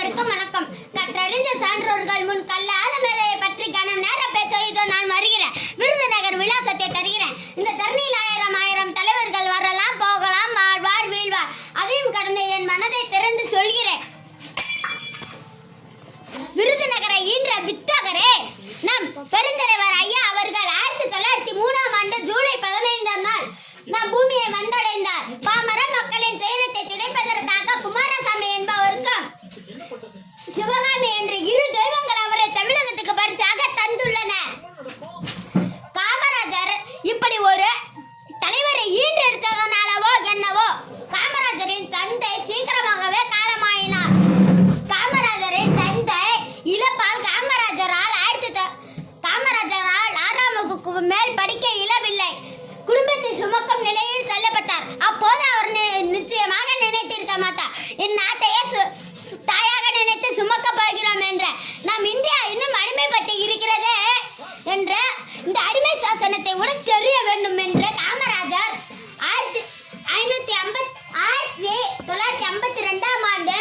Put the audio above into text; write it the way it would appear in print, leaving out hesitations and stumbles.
அனைவருக்கும் வணக்கம். கற்றறிந்த சான்றோர்கள் முன் கல்லாத மேதையை பற்றி கணம் நேர பேச இதோ நான் வருகிறேன். விருதுநகர் விலாசத்தை தருகிறேன். இந்த தருணியில் ஆயிரம் தலைவர்கள் வரலாம் போகலாம், வாழ்வார் வீழ்வார். அதையும் கடந்த என் மனதை திறந்து சொல்கிறேன். விருதுநகரை ஈன்ற வித்தகரே நம் பெருந்தலைவர் ஐயா அவர்கள் 1903 ஜூலை 15 நாள் நம் பூமியை வந்தடைந்தார். பாமர மக்களின் துயரத்தை துடைப்பதற்காக குமாரசாமி என்பவருக்கும் சிவகாமி என்ற இரு தெய்வங்கள் அவரை தமிழகத்துக்கு பரிசாக தந்துள்ளனர். காமராஜர் இப்படி ஒரு தலைவரை ஈன்றெடுத்ததனாலவோ என்னவோ காமராஜரின் தந்தை சீக்கிரமாகவே காலமாயினார். காமராஜரின் தந்தை இழப்பால் காமராஜரால் 6ஆம் வகுப்புக்கு மேல் படிக்க இயலவில்லை. குடும்பத்தை சுமக்கும் நிலையில் தள்ளப்பட்டார். அப்போது அவர் நிச்சயமாக நினைத்திருக்க மாட்டார், என் நாட்டையே தாயாக நினைத்து சுமக்க போகிறோம் என்ற நம் இந்தியா இன்னும் அடிமைப்பட்டு இருக்கிறதே என்ற இந்த அடிமை சாசனத்தை உடன் தெரிய வேண்டும் என்ற காமராஜர் 1952 ஆண்டு